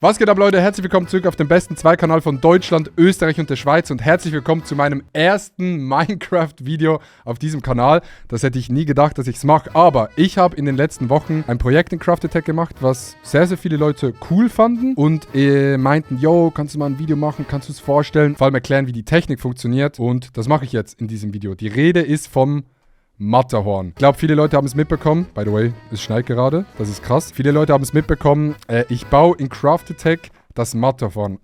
Was geht ab, Leute? Herzlich willkommen zurück auf dem besten Zweikanal von Deutschland, Österreich und der Schweiz und herzlich willkommen zu meinem ersten Minecraft-Video auf diesem Kanal. Das hätte ich nie gedacht, dass ich es mache, aber ich habe in den letzten Wochen ein Projekt in Craft Attack gemacht, was sehr, sehr viele Leute cool fanden und meinten, yo, kannst du mal ein Video machen, kannst du es vorstellen, vor allem erklären, wie die Technik funktioniert und das mache ich jetzt in diesem Video. Die Rede ist vom Matterhorn. Ich glaube, viele Leute haben es mitbekommen. By the way, es schneit gerade. Das ist krass. Viele Leute haben es mitbekommen. Ich baue in Craft Attack das Matterhorn.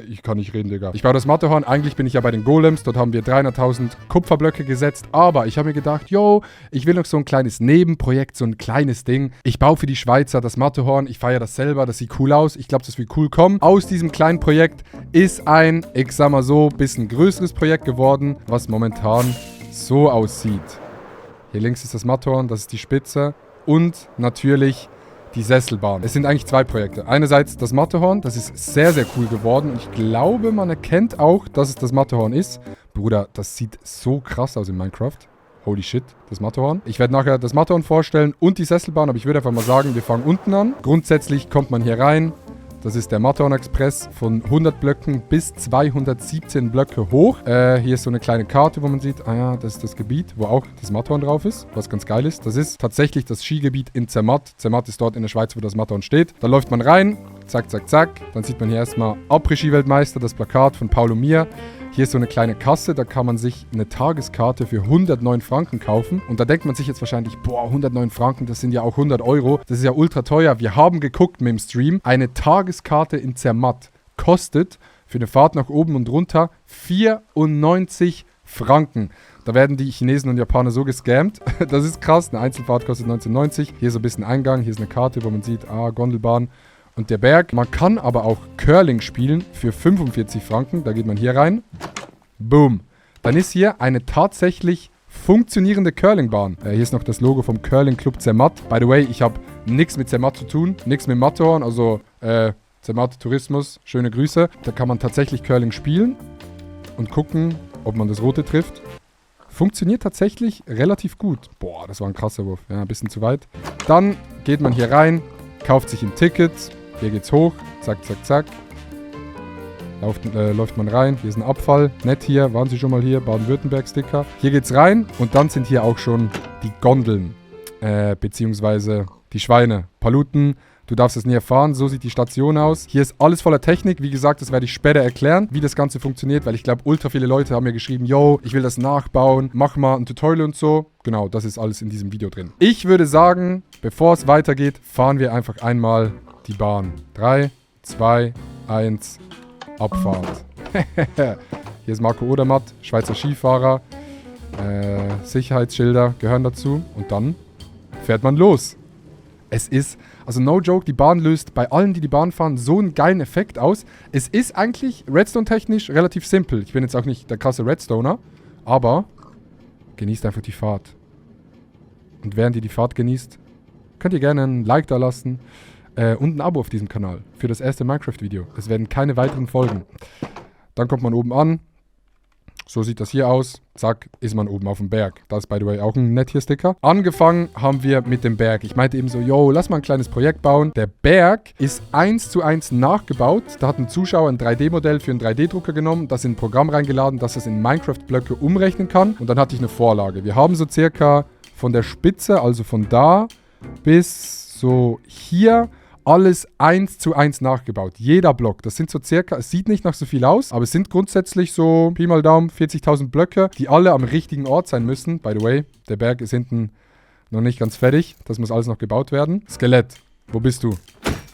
Ich kann nicht reden, Digga. Ich baue das Matterhorn. Eigentlich bin ich ja bei den Golems. Dort haben wir 300.000 Kupferblöcke gesetzt. Aber ich habe mir gedacht, yo, ich will noch so ein kleines Nebenprojekt, so ein kleines Ding. Ich baue für die Schweizer das Matterhorn. Ich feiere das selber. Das sieht cool aus. Ich glaube, das wird cool kommen. Aus diesem kleinen Projekt ist ein, ich sag mal so, bisschen größeres Projekt geworden, was momentan so aussieht. Hier links ist das Matterhorn, das ist die Spitze und natürlich die Sesselbahn. Es sind eigentlich zwei Projekte. Einerseits das Matterhorn, das ist sehr, sehr cool geworden und ich glaube, man erkennt auch, dass es das Matterhorn ist. Bruder, das sieht so krass aus in Minecraft. Holy shit, das Matterhorn. Ich werde nachher das Matterhorn vorstellen und die Sesselbahn, aber ich würde einfach mal sagen, wir fangen unten an. Grundsätzlich kommt man hier rein. Das ist der Matterhorn Express von 100 Blöcken bis 217 Blöcke hoch. Hier ist so eine kleine Karte, wo man sieht, ah ja, das ist das Gebiet, wo auch das Matterhorn drauf ist, was ganz geil ist. Das ist tatsächlich das Skigebiet in Zermatt. Zermatt ist dort in der Schweiz, wo das Matterhorn steht. Da läuft man rein, zack, zack, zack. Dann sieht man hier erstmal Après-Ski-Weltmeister, das Plakat von Paulo Mir. Hier ist so eine kleine Kasse, da kann man sich eine Tageskarte für 109 Franken kaufen. Und da denkt man sich jetzt wahrscheinlich, boah, 109 Franken, das sind ja auch 100 Euro. Das ist ja ultra teuer. Wir haben geguckt mit dem Stream. Eine Tageskarte in Zermatt kostet für eine Fahrt nach oben und runter 94 Franken. Da werden die Chinesen und Japaner so gescammt. Das ist krass. Eine Einzelfahrt kostet 19,90. Hier ist so ein bisschen Eingang. Hier ist eine Karte, wo man sieht, Gondelbahn. Und der Berg. Man kann aber auch Curling spielen für 45 Franken. Da geht man hier rein. Boom. Dann ist hier eine tatsächlich funktionierende Curlingbahn. Hier ist noch das Logo vom Curling Club Zermatt. By the way, ich habe nichts mit Zermatt zu tun. Nichts mit Matterhorn. Also Zermatt Tourismus. Schöne Grüße. Da kann man tatsächlich Curling spielen. Und gucken, ob man das Rote trifft. Funktioniert tatsächlich relativ gut. Boah, das war ein krasser Wurf. Ja, ein bisschen zu weit. Dann geht man hier rein. Kauft sich ein Ticket. Hier geht's hoch. Zack, zack, zack. Läuft man rein. Hier ist ein Abfall. Nett hier. Waren Sie schon mal hier? Baden-Württemberg-Sticker. Hier geht's rein. Und dann sind hier auch schon die Gondeln. Beziehungsweise die Schweine. Paluten. Du darfst es nie erfahren. So sieht die Station aus. Hier ist alles voller Technik. Wie gesagt, das werde ich später erklären, wie das Ganze funktioniert. Weil ich glaube, ultra viele Leute haben mir geschrieben, yo, ich will das nachbauen. Mach mal ein Tutorial und so. Genau, das ist alles in diesem Video drin. Ich würde sagen, bevor es weitergeht, fahren wir einfach einmal die Bahn. 3, 2, 1, Abfahrt. Hier ist Marco Odermatt, Schweizer Skifahrer. Sicherheitsschilder gehören dazu. Und dann fährt man los. Es ist, also no joke, die Bahn löst bei allen, die Bahn fahren, so einen geilen Effekt aus. Es ist eigentlich Redstone-technisch relativ simpel. Ich bin jetzt auch nicht der krasse Redstoner, aber genießt einfach die Fahrt. Und während ihr die Fahrt genießt, könnt ihr gerne ein Like da lassen und ein Abo auf diesem Kanal für das erste Minecraft-Video. Es werden keine weiteren folgen. Dann kommt man oben an. So sieht das hier aus. Zack, ist man oben auf dem Berg. Das ist, by the way, auch ein netter Sticker. Angefangen haben wir mit dem Berg. Ich meinte eben so, yo, lass mal ein kleines Projekt bauen. Der Berg ist 1:1 nachgebaut. Da hat ein Zuschauer ein 3D-Modell für einen 3D-Drucker genommen, das in ein Programm reingeladen, dass es in Minecraft-Blöcke umrechnen kann. Und dann hatte ich eine Vorlage. Wir haben so circa von der Spitze, also von da bis so hier, alles 1:1 nachgebaut. Jeder Block. Das sind so circa, es sieht nicht nach so viel aus, aber es sind grundsätzlich so, Pi mal Daumen, 40.000 Blöcke, die alle am richtigen Ort sein müssen. By the way, der Berg ist hinten noch nicht ganz fertig. Das muss alles noch gebaut werden. Skelett, wo bist du?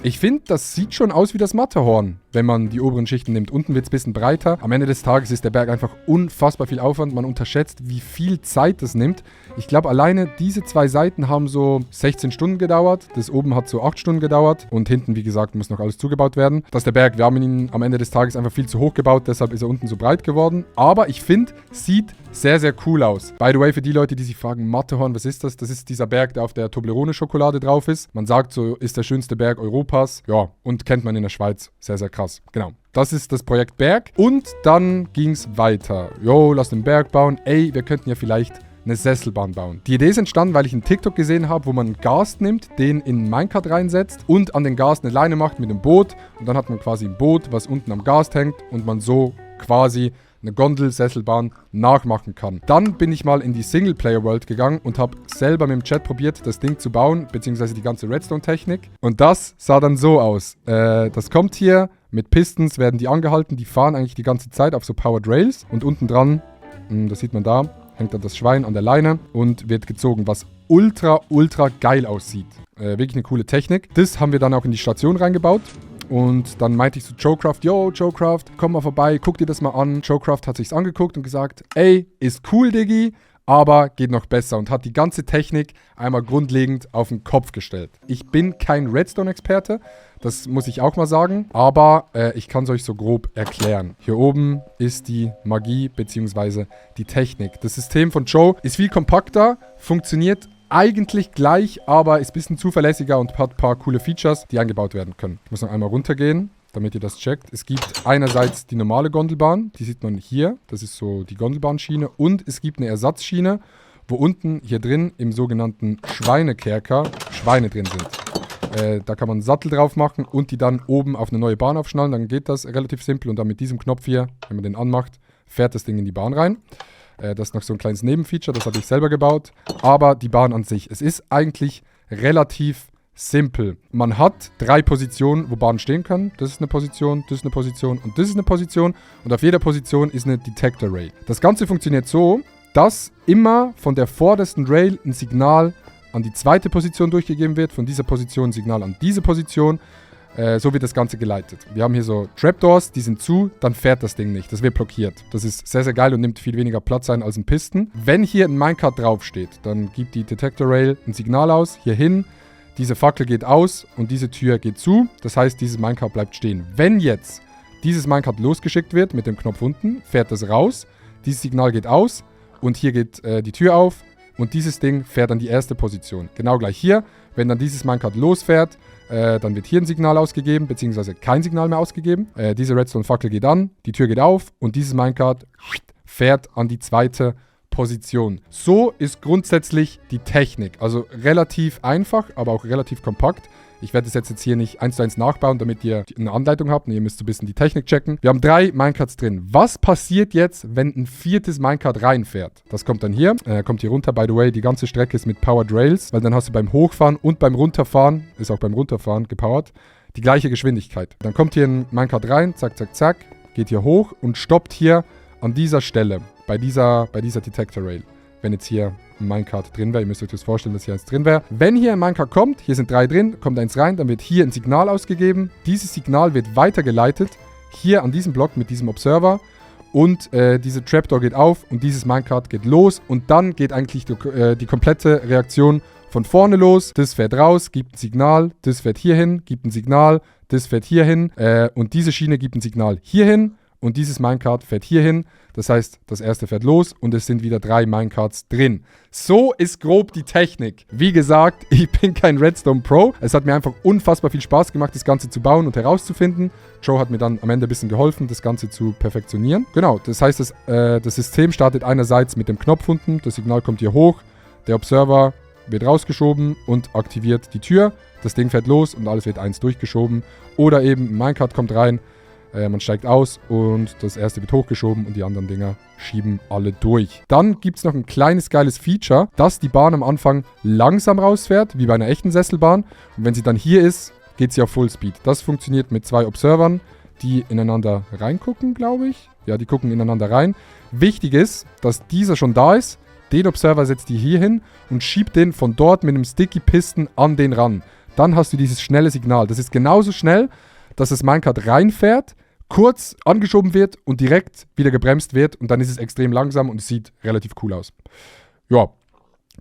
Ich finde, das sieht schon aus wie das Matterhorn, wenn man die oberen Schichten nimmt. Unten wird es ein bisschen breiter. Am Ende des Tages ist der Berg einfach unfassbar viel Aufwand. Man unterschätzt, wie viel Zeit das nimmt. Ich glaube, alleine diese zwei Seiten haben so 16 Stunden gedauert. Das oben hat so 8 Stunden gedauert. Und hinten, wie gesagt, muss noch alles zugebaut werden. Das ist der Berg. Wir haben ihn am Ende des Tages einfach viel zu hoch gebaut. Deshalb ist er unten so breit geworden. Aber ich finde, sieht sehr, sehr cool aus. By the way, für die Leute, die sich fragen, Matterhorn, was ist das? Das ist dieser Berg, der auf der Toblerone-Schokolade drauf ist. Man sagt so, ist der schönste Berg Europas. Ja, und kennt man in der Schweiz. Sehr, sehr krass. Genau. Das ist das Projekt Berg. Und dann ging es weiter. Jo, lass den Berg bauen. Ey, wir könnten ja vielleicht eine Sesselbahn bauen. Die Idee ist entstanden, weil ich einen TikTok gesehen habe, wo man einen Gast nimmt, den in einen Minecart reinsetzt und an den Gast eine Leine macht mit einem Boot. Und dann hat man quasi ein Boot, was unten am Gast hängt und man so quasi eine Gondel-Sesselbahn nachmachen kann. Dann bin ich mal in die Singleplayer-World gegangen und habe selber mit dem Chat probiert, das Ding zu bauen, beziehungsweise die ganze Redstone-Technik. Und das sah dann so aus. Das kommt hier, mit Pistons werden die angehalten, die fahren eigentlich die ganze Zeit auf so Powered Rails. Und unten dran, das sieht man da, hängt dann das Schwein an der Leine und wird gezogen, was ultra, ultra geil aussieht. Wirklich eine coole Technik. Das haben wir dann auch in die Station reingebaut. Und dann meinte ich zu Joecraft, yo, Joecraft, komm mal vorbei, guck dir das mal an. Joecraft hat sich's angeguckt und gesagt, ey, ist cool, Diggi, aber geht noch besser. Und hat die ganze Technik einmal grundlegend auf den Kopf gestellt. Ich bin kein Redstone-Experte, das muss ich auch mal sagen, aber ich kann es euch so grob erklären. Hier oben ist die Magie bzw. die Technik. Das System von Joe ist viel kompakter, funktioniert eigentlich gleich, aber ist ein bisschen zuverlässiger und hat ein paar coole Features, die eingebaut werden können. Ich muss noch einmal runtergehen, damit ihr das checkt. Es gibt einerseits die normale Gondelbahn, die sieht man hier, das ist so die Gondelbahnschiene, und es gibt eine Ersatzschiene, wo unten hier drin im sogenannten Schweinekerker Schweine drin sind. Da kann man einen Sattel drauf machen und die dann oben auf eine neue Bahn aufschnallen, dann geht das relativ simpel und dann mit diesem Knopf hier, wenn man den anmacht, fährt das Ding in die Bahn rein. Das ist noch so ein kleines Nebenfeature, das habe ich selber gebaut. Aber die Bahn an sich, es ist eigentlich relativ simpel. Man hat 3 Positionen, wo Bahnen stehen können. Das ist eine Position, das ist eine Position und das ist eine Position. Und auf jeder Position ist eine Detector Rail. Das Ganze funktioniert so, dass immer von der vordersten Rail ein Signal an die zweite Position durchgegeben wird, von dieser Position ein Signal an diese Position. So wird das Ganze geleitet. Wir haben hier so Trapdoors, die sind zu, dann fährt das Ding nicht. Das wird blockiert. Das ist sehr, sehr geil und nimmt viel weniger Platz ein als ein Piston. Wenn hier ein Minecart draufsteht, dann gibt die Detector Rail ein Signal aus, hierhin. Diese Fackel geht aus und diese Tür geht zu. Das heißt, dieses Minecart bleibt stehen. Wenn jetzt dieses Minecart losgeschickt wird mit dem Knopf unten, fährt das raus. Dieses Signal geht aus und hier geht die Tür auf und dieses Ding fährt an die erste Position. Genau gleich hier. Wenn dann dieses Minecart losfährt, dann wird hier ein Signal ausgegeben, beziehungsweise kein Signal mehr ausgegeben. Diese Redstone-Fackel geht an, die Tür geht auf und dieses Minecart fährt an die zweite Position. So ist grundsätzlich die Technik. Also relativ einfach, aber auch relativ kompakt. Ich werde das jetzt hier nicht 1:1 nachbauen, damit ihr eine Anleitung habt. Und ihr müsst so ein bisschen die Technik checken. Wir haben 3 Minecarts drin. Was passiert jetzt, wenn ein 4. Minecart reinfährt? Das kommt dann hier. Kommt hier runter. By the way, die ganze Strecke ist mit Powered Rails, weil dann hast du beim Hochfahren und beim Runterfahren, ist auch beim Runterfahren gepowert, die gleiche Geschwindigkeit. Dann kommt hier ein Minecart rein, zack, zack, zack, geht hier hoch und stoppt hier an dieser Stelle, bei dieser Detector Rail. Wenn jetzt hier ein Minecart drin wäre, ihr müsst euch das vorstellen, dass hier eins drin wäre. Wenn hier ein Minecart kommt, hier sind 3 drin, kommt eins rein, dann wird hier ein Signal ausgegeben. Dieses Signal wird weitergeleitet, hier an diesem Block mit diesem Observer. Und diese Trapdoor geht auf und dieses Minecart geht los. Und dann geht eigentlich die komplette Reaktion von vorne los. Das fährt raus, gibt ein Signal, das fährt hierhin, gibt ein Signal, das fährt hierhin. Und diese Schiene gibt ein Signal hierhin. Und dieses Minecart fährt hierhin. Das heißt, das erste fährt los und es sind wieder 3 Minecarts drin. So ist grob die Technik. Wie gesagt, ich bin kein Redstone Pro. Es hat mir einfach unfassbar viel Spaß gemacht, das Ganze zu bauen und herauszufinden. Joe hat mir dann am Ende ein bisschen geholfen, das Ganze zu perfektionieren. Genau, das heißt, das System startet einerseits mit dem Knopf unten. Das Signal kommt hier hoch. Der Observer wird rausgeschoben und aktiviert die Tür. Das Ding fährt los und alles wird eins durchgeschoben. Oder eben ein Minecart kommt rein. Man steigt aus und das erste wird hochgeschoben und die anderen Dinger schieben alle durch. Dann gibt es noch ein kleines geiles Feature, dass die Bahn am Anfang langsam rausfährt, wie bei einer echten Sesselbahn. Und wenn sie dann hier ist, geht sie auf Fullspeed. Das funktioniert mit 2 Observern, die ineinander reingucken, glaube ich. Ja, die gucken ineinander rein. Wichtig ist, dass dieser schon da ist. Den Observer setzt ihr hier hin und schiebt den von dort mit einem Sticky Piston an den ran. Dann hast du dieses schnelle Signal. Das ist genauso schnell, dass das Minecart reinfährt, kurz angeschoben wird und direkt wieder gebremst wird und dann ist es extrem langsam und es sieht relativ cool aus. Ja,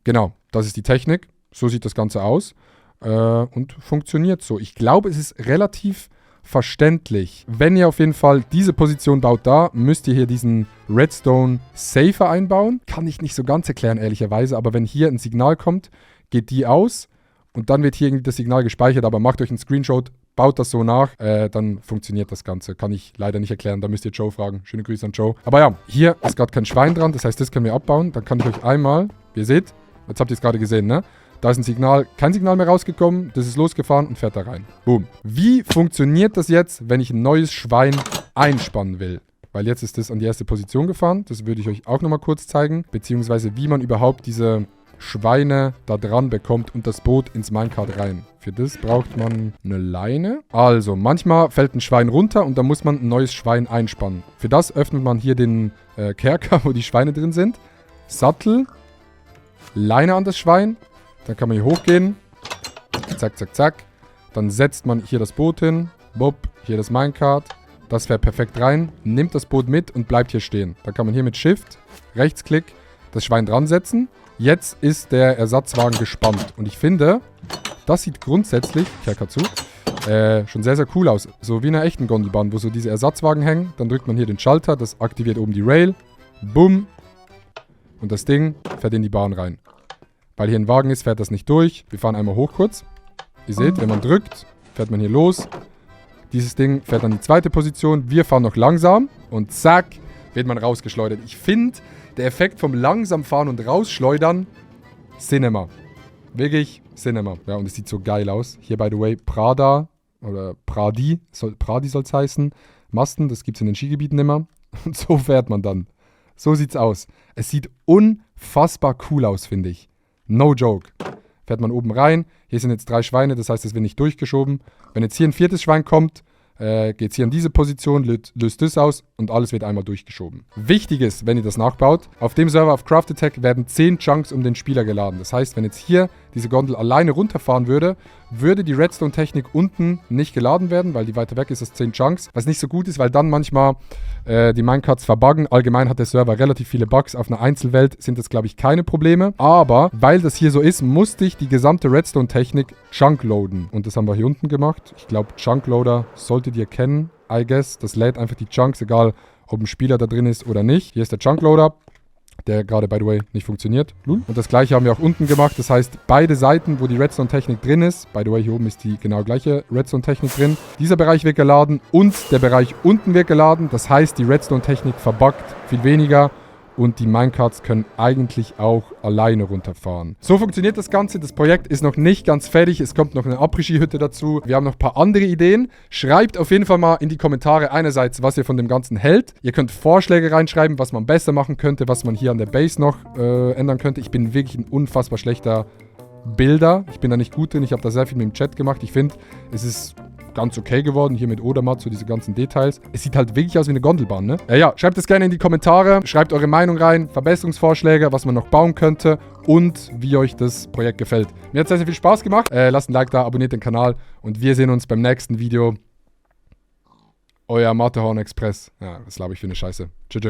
genau, das ist die Technik. So sieht das Ganze aus und funktioniert so. Ich glaube, es ist relativ verständlich. Wenn ihr auf jeden Fall diese Position baut da, müsst ihr hier diesen Redstone Safer einbauen. Kann ich nicht so ganz erklären, ehrlicherweise, aber wenn hier ein Signal kommt, geht die aus und dann wird hier irgendwie das Signal gespeichert, aber macht euch einen Screenshot, baut das so nach, dann funktioniert das Ganze. Kann ich leider nicht erklären, da müsst ihr Joe fragen. Schöne Grüße an Joe. Aber ja, hier ist gerade kein Schwein dran, das heißt, das können wir abbauen. Dann kann ich euch einmal Wie ihr seht, jetzt habt ihr es gerade gesehen, ne? Da ist ein Signal, kein Signal mehr rausgekommen, das ist losgefahren und fährt da rein. Boom. Wie funktioniert das jetzt, wenn ich ein neues Schwein einspannen will? Weil jetzt ist das an die erste Position gefahren. Das würde ich euch auch nochmal kurz zeigen. Beziehungsweise wie man überhaupt diese Schweine da dran bekommt und das Boot ins Minecart rein. Für das braucht man eine Leine. Also, manchmal fällt ein Schwein runter und dann muss man ein neues Schwein einspannen. Für das öffnet man hier den Kerker, wo die Schweine drin sind. Sattel, Leine an das Schwein. Dann kann man hier hochgehen. Zack, zack, zack. Dann setzt man hier das Boot hin. Bob, hier das Minecart. Das fährt perfekt rein. Nimmt das Boot mit und bleibt hier stehen. Dann kann man hier mit Shift, Rechtsklick, das Schwein dran setzen. Jetzt ist der Ersatzwagen gespannt. Und ich finde, das sieht grundsätzlich, Kerker zu, schon sehr, sehr cool aus. So wie in einer echten Gondelbahn, wo so diese Ersatzwagen hängen. Dann drückt man hier den Schalter, das aktiviert oben die Rail. Bumm. Und das Ding fährt in die Bahn rein. Weil hier ein Wagen ist, fährt das nicht durch. Wir fahren einmal hoch kurz. Ihr seht, wenn man drückt, fährt man hier los. Dieses Ding fährt an die zweite Position. Wir fahren noch langsam. Und zack, wird man rausgeschleudert. Ich finde, der Effekt vom langsam fahren und rausschleudern, Cinema. Wirklich Cinema. Ja, und es sieht so geil aus. Hier, by the way, Prada oder Pradi soll es heißen. Masten, das gibt es in den Skigebieten immer. Und so fährt man dann. So sieht's aus. Es sieht unfassbar cool aus, finde ich. No joke. Fährt man oben rein. Hier sind jetzt 3 Schweine, das heißt, es wird nicht durchgeschoben. Wenn jetzt hier ein 4. Schwein kommt, geht es hier in diese Position, löst das aus und alles wird einmal durchgeschoben. Wichtig ist, wenn ihr das nachbaut, auf dem Server auf Craft Attack werden 10 Chunks um den Spieler geladen. Das heißt, wenn jetzt hier diese Gondel alleine runterfahren würde, würde die Redstone-Technik unten nicht geladen werden, weil die weiter weg ist als 10 Chunks. Was nicht so gut ist, weil dann manchmal die Minecarts verbuggen. Allgemein hat der Server relativ viele Bugs. Auf einer Einzelwelt sind das, glaube ich, keine Probleme. Aber weil das hier so ist, musste ich die gesamte Redstone-Technik chunkloaden. Und das haben wir hier unten gemacht. Ich glaube, Chunkloader solltet ihr kennen, I guess. Das lädt einfach die Chunks, egal ob ein Spieler da drin ist oder nicht. Hier ist der Chunkloader, der gerade, by the way, nicht funktioniert. Und das gleiche haben wir auch unten gemacht. Das heißt, beide Seiten, wo die Redstone-Technik drin ist, by the way, hier oben ist die genau gleiche Redstone-Technik drin. Dieser Bereich wird geladen und der Bereich unten wird geladen. Das heißt, die Redstone-Technik verbuggt viel weniger und die Minecarts können eigentlich auch alleine runterfahren. So funktioniert das Ganze. Das Projekt ist noch nicht ganz fertig. Es kommt noch eine Après-Ski-Hütte dazu. Wir haben noch ein paar andere Ideen. Schreibt auf jeden Fall mal in die Kommentare einerseits, was ihr von dem Ganzen hält. Ihr könnt Vorschläge reinschreiben, was man besser machen könnte, was man hier an der Base noch ändern könnte. Ich bin wirklich ein unfassbar schlechter Bilder. Ich bin da nicht gut drin. Ich habe da sehr viel mit dem Chat gemacht. Ich finde, es ist ganz okay geworden, hier mit Odermatt, so diese ganzen Details. Es sieht halt wirklich aus wie eine Gondelbahn, ne? Ja, schreibt es gerne in die Kommentare, schreibt eure Meinung rein, Verbesserungsvorschläge, was man noch bauen könnte und wie euch das Projekt gefällt. Mir hat es sehr, sehr viel Spaß gemacht. Lasst ein Like da, abonniert den Kanal und wir sehen uns beim nächsten Video. Euer Matterhorn Express. Ja, das glaube ich für eine Scheiße. Tschüss.